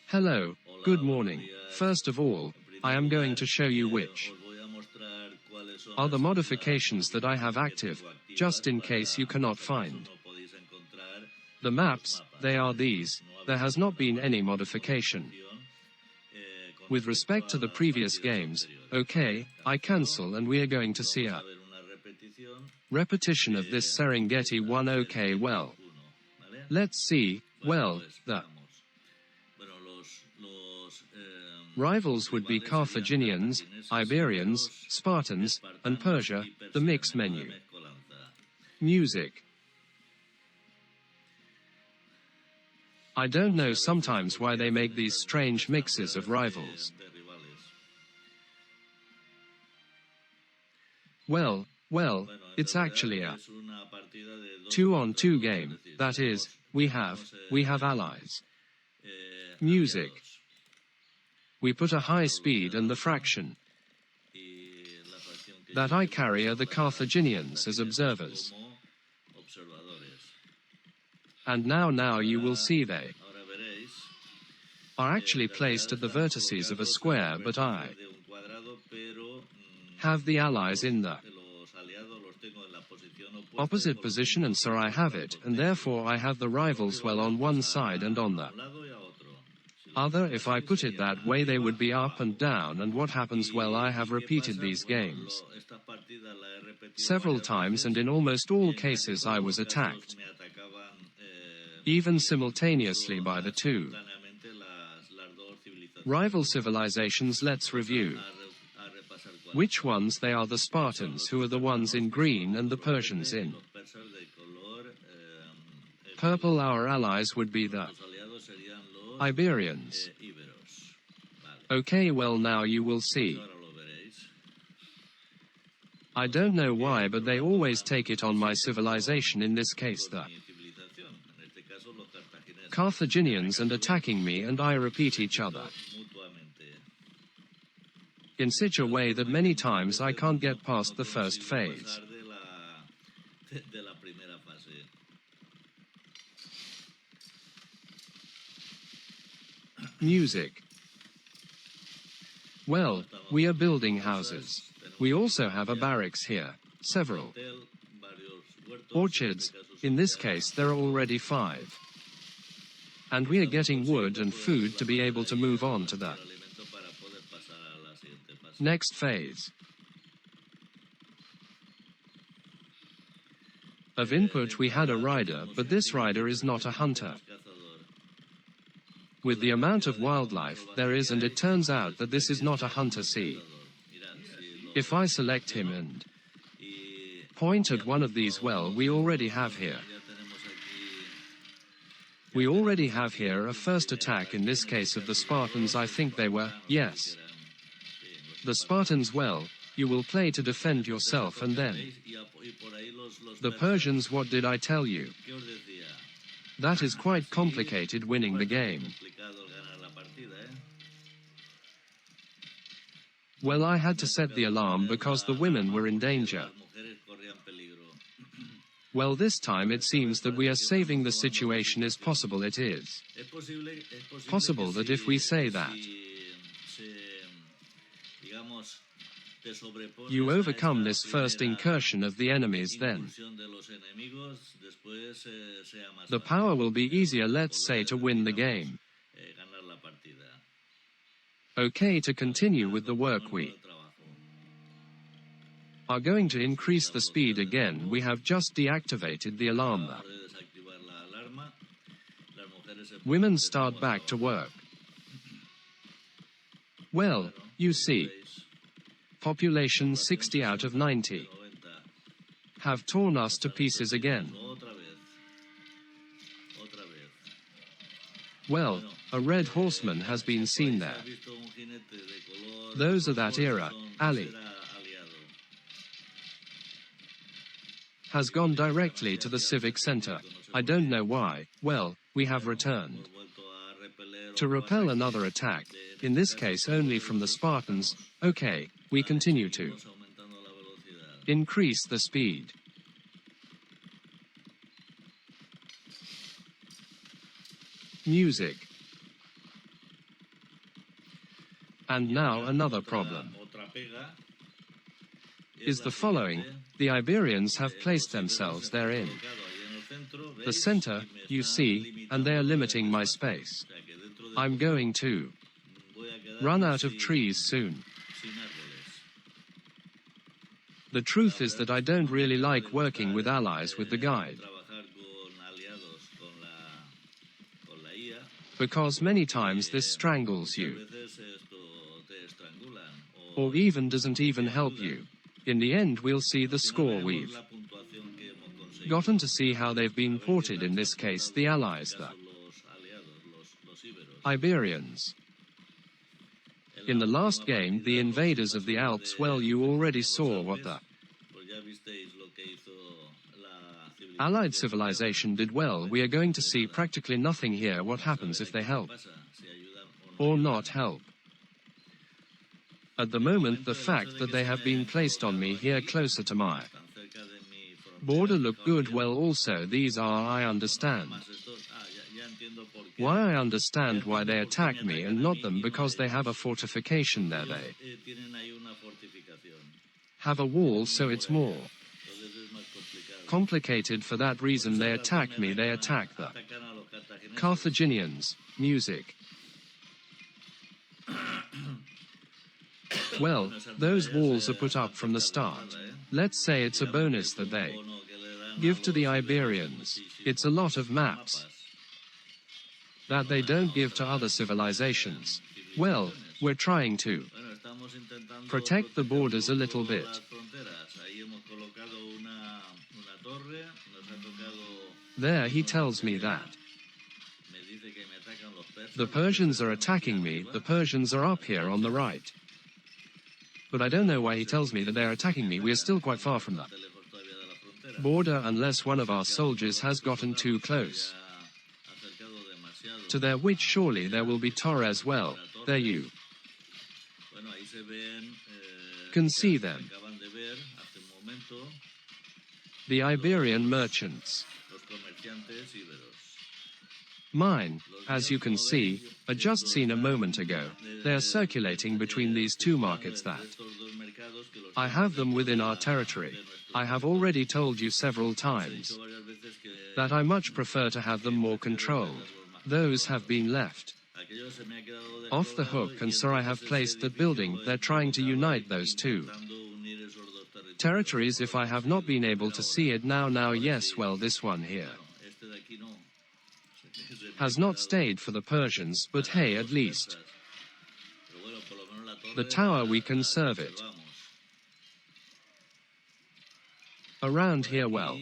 Hello, good morning. First of all, I am going to show you which are the modifications that I have active, just in case you cannot find the maps. They are these. There has not been any modification. With respect to the previous games, okay, I cancel and we are going to see a repetition of this Serengeti I. Okay, well, let's see. Well, the rivals would be Carthaginians, Iberians, Spartans, and Persia, the mix menu. Music. I don't know sometimes why they make these strange mixes of rivals. Well, it's actually a 2-on-2 game, that is, we have allies. Music. We put a high speed and the fraction that I carry are the Carthaginians as observers. And now you will see they are actually placed at the vertices of a square, but I have the allies in the opposite position, and so I have it, and therefore I have the rivals well on one side and on the other. If I put it that way, they would be up and down, and what happens? Well, I have repeated these games several times, and in almost all cases I was attacked, even simultaneously, by the two rival civilizations. Let's review which ones they are. The Spartans, who are the ones in green, and the Persians in purple. Our allies would be the Iberians. Okay, well, now you will see. I don't know why, but they always take it on my civilization, in this case the Carthaginians, and attacking me, and I repeat each other in such a way that many times I can't get past the first phase. Music. Well, we are building houses. We also have a barracks here, several orchards. In this case there are already 5. And we are getting wood and food to be able to move on to the next phase of input. We had a rider, but this rider is not a hunter. With the amount of wildlife there is, and it turns out that this is not a hunter. See, if I select him and point at one of these, well, we already have here a first attack, in this case of the Spartans. I think they were, yes, the Spartans. Well, you will play to defend yourself, and then the Persians. What did I tell you? That is quite complicated, winning the game. Well, I had to set the alarm because the women were in danger. Well, this time it seems that we are saving the situation. Is possible, it is possible that if we say that you overcome this first incursion of the enemies, then the power will be easier, let's say, to win the game. Okay, to continue with the work, we are going to increase the speed again. We have just deactivated the alarm. Women start back to work. Well, you see, population 60 out of 90 have torn us to pieces again. Well, a red horseman has been seen there. Those are that era. Ali has gone directly to the civic center. I don't know why. Well, we have returned to repel another attack, in this case only from the Spartans. Okay, we continue to increase the speed. Music. And now another problem is the following: the Iberians have placed themselves therein. The center, you see, and they are limiting my space. I'm going to run out of trees soon. The truth is that I don't really like working with allies with the guide, because many times this strangles you, or even doesn't even help you. In the end, we'll see the score we've gotten to see how they've been ported, in this case the allies, the Iberians. In the last game, the invaders of the Alps, well, you already saw what the Allied civilization did well. We are going to see practically nothing here. What happens if they help or not help? At the moment, the fact that they have been placed on me here closer to my border look good. Well, also these are, I understand why. I understand why they attack me and not them, because they have a fortification there. They have a wall, so it's more complicated. For that reason they attack me. They attack the Carthaginians. Music. Well, those walls are put up from the start. Let's say it's a bonus that they give to the Iberians. It's a lot of maps that they don't give to other civilizations. Well, we're trying to protect the borders a little bit. There he tells me that the Persians are attacking me. The Persians are up here on the right. But I don't know why he tells me that they're attacking me. We are still quite far from the border, unless one of our soldiers has gotten too close to there, which surely there will be Torres. Well, there you can see them. The Iberian merchants. Mine, as you can see, are just seen a moment ago. They are circulating between these two markets that I have them within our territory. I have already told you several times that I much prefer to have them more controlled. Those have been left off the hook, and so I have placed that building. They're trying to unite those two territories. If I have not been able to see it now, yes, well, this one here has not stayed for the Persians, but hey, at least the tower, we can serve it. Around here, well,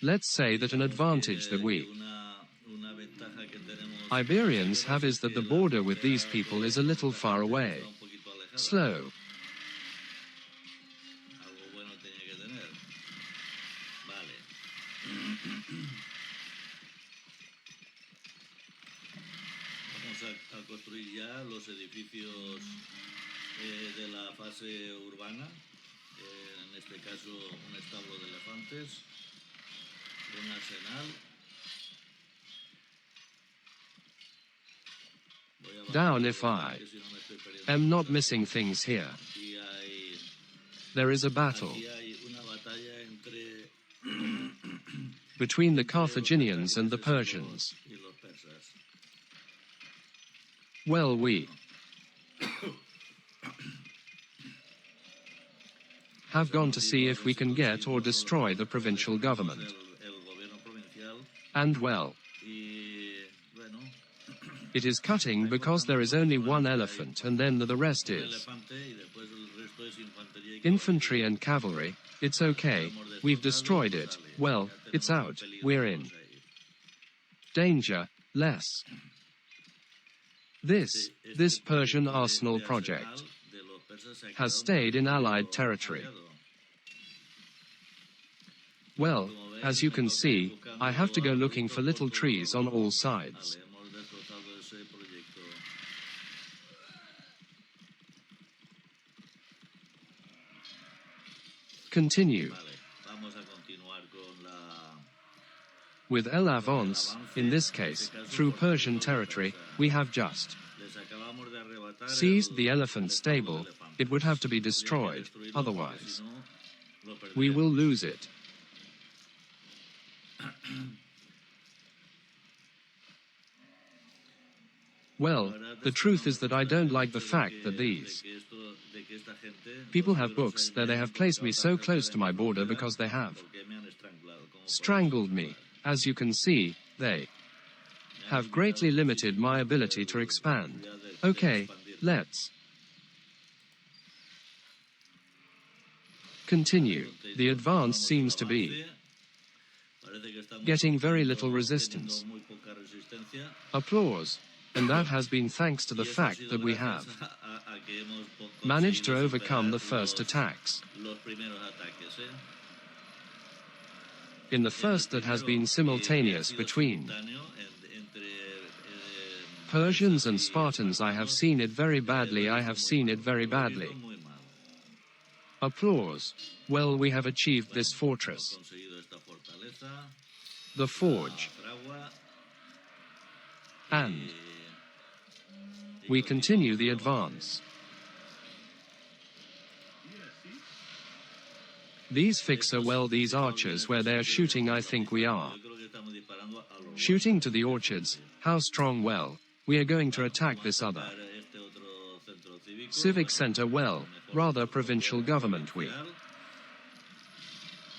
let's say that an advantage that we Iberians have is that the border with these people is a little far away. Slow. A construir ya los edificios de la fase urbana, en este caso un establo de elefantes, un arsenal. Down if I am not missing things here. There is a battle between the Carthaginians and the Persians. Well, we have gone to see if we can get or destroy the provincial government. And well, it is cutting because there is only one elephant, and then the rest is infantry and cavalry. It's okay, we've destroyed it. Well, it's out, we're in danger, less. This Persian arsenal project has stayed in Allied territory. Well, as you can see, I have to go looking for little trees on all sides. Continue. With el avance, in this case, through Persian territory, we have just seized the elephant stable. It would have to be destroyed, otherwise we will lose it. Well, the truth is that I don't like the fact that these people have books that they have placed me so close to my border because they have strangled me. As you can see, they have greatly limited my ability to expand. Okay, let's continue. The advance seems to be getting very little resistance. Applause. And that has been thanks to the fact that we have managed to overcome the first attacks. In the first that has been simultaneous between Persians and Spartans, I have seen it very badly. I have seen it very badly. Applause. Well, we have achieved this fortress, the forge, and we continue the advance. These fixer well these archers where they are shooting. I think we are shooting to the orchards. How strong? Well, we are going to attack this other civic center. Well, rather provincial government. We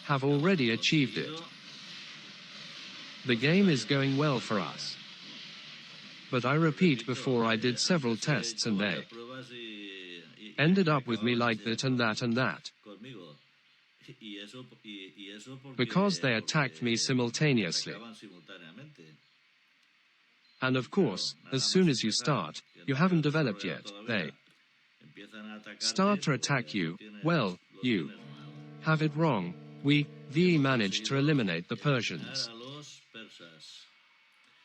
have already achieved it. The game is going well for us. But I repeat, before I did several tests and they ended up with me like that and that and that. Because they attacked me simultaneously. And of course, as soon as you start, you haven't developed yet, they start to attack you. Well, you have it wrong. We managed to eliminate the Persians.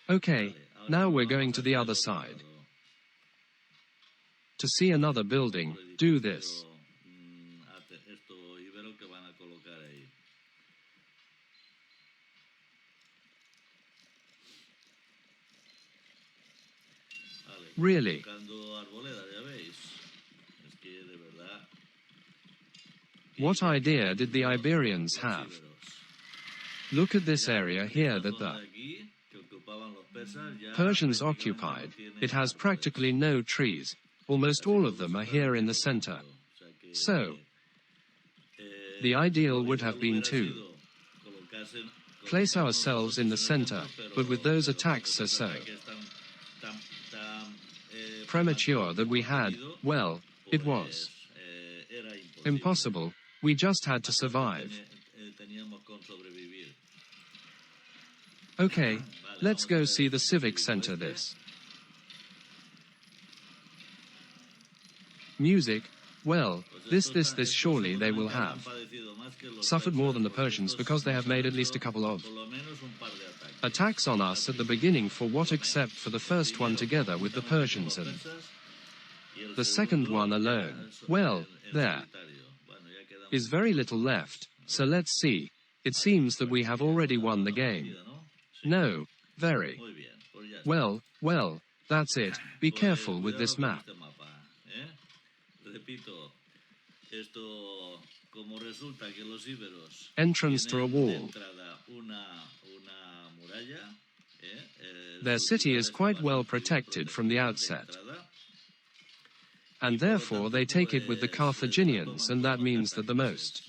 Okay, now we're going to the other side. To see another building, do this. Really? What idea did the Iberians have? Look at this area here that the Persians occupied. It has practically no trees. Almost all of them are here in the center. So, the ideal would have been to place ourselves in the center, but with those attacks so premature that we had, well, it was impossible. We just had to survive. Okay, let's go see the civic center. This music, well, this surely they will have suffered more than the Persians because they have made at least a couple of attacks on us at the beginning. For what except for the first one together with the Persians and the second one alone. Well, there is very little left, so let's see. It seems that we have already won the game. No, very well, that's it. Be careful with this map. Entrance to a wall. Their city is quite well protected from the outset. And therefore they take it with the Carthaginians, and that means that the most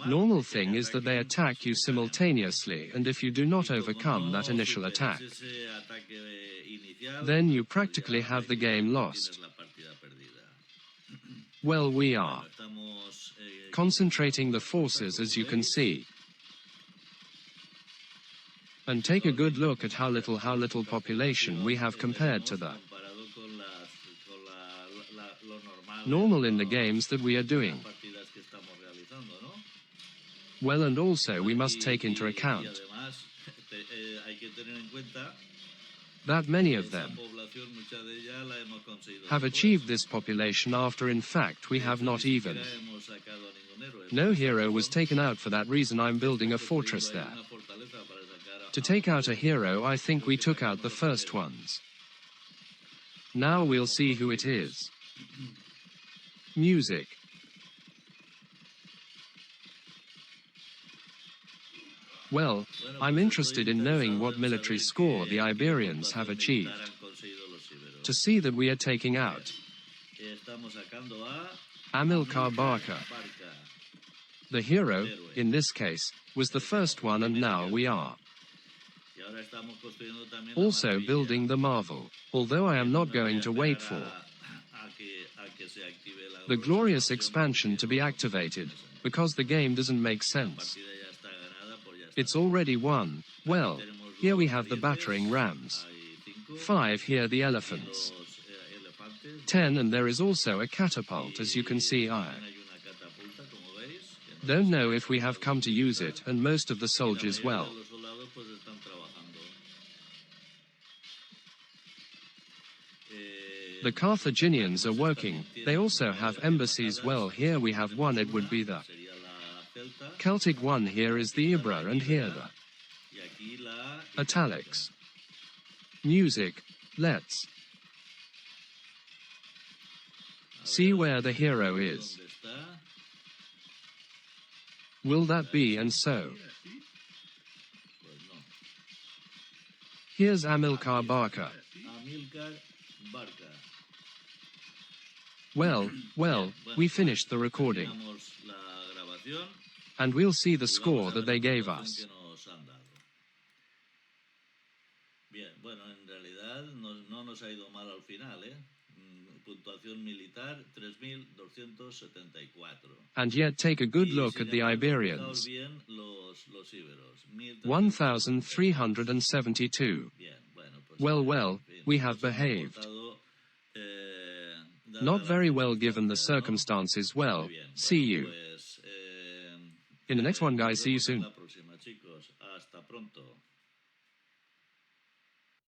normal thing is that they attack you simultaneously, and if you do not overcome that initial attack, then you practically have the game lost. Well, we are concentrating the forces, as you can see. And take a good look at how little population we have compared to the normal in the games that we are doing. Well, and also we must take into account that many of them have achieved this population after in fact we have not even No hero was taken out. For that reason I'm building a fortress there. To take out a hero, I think we took out the first ones. Now we'll see who it is. Music. Well, I'm interested in knowing what military score the Iberians have achieved. To see that we are taking out Amilcar Barca. The hero, in this case, was the first one, and now we are also building the marvel, although I am not going to wait for the glorious expansion to be activated, because the game doesn't make sense. It's already won. Well, here we have the battering rams. 5 here the elephants. 10, and there is also a catapult, as you can see. I don't know if we have come to use it, and most of the soldiers, well, the Carthaginians are working. They also have embassies. Well, here we have one. It would be the Celtic one. Here is the Ibra, and here the italics. Music. Let's see where the hero is. Will that be? And so here's Amilcar Barca. Well, we finished the recording. And we'll see the score that they gave us. Bien, bueno, en realidad no nos ha ido mal al final, ¿eh? Puntuación militar 3.274. And yet take a good look at the Iberians. 1,372. Well, we have behaved not very well given the circumstances. Well, see you in the next one, guys. See you soon.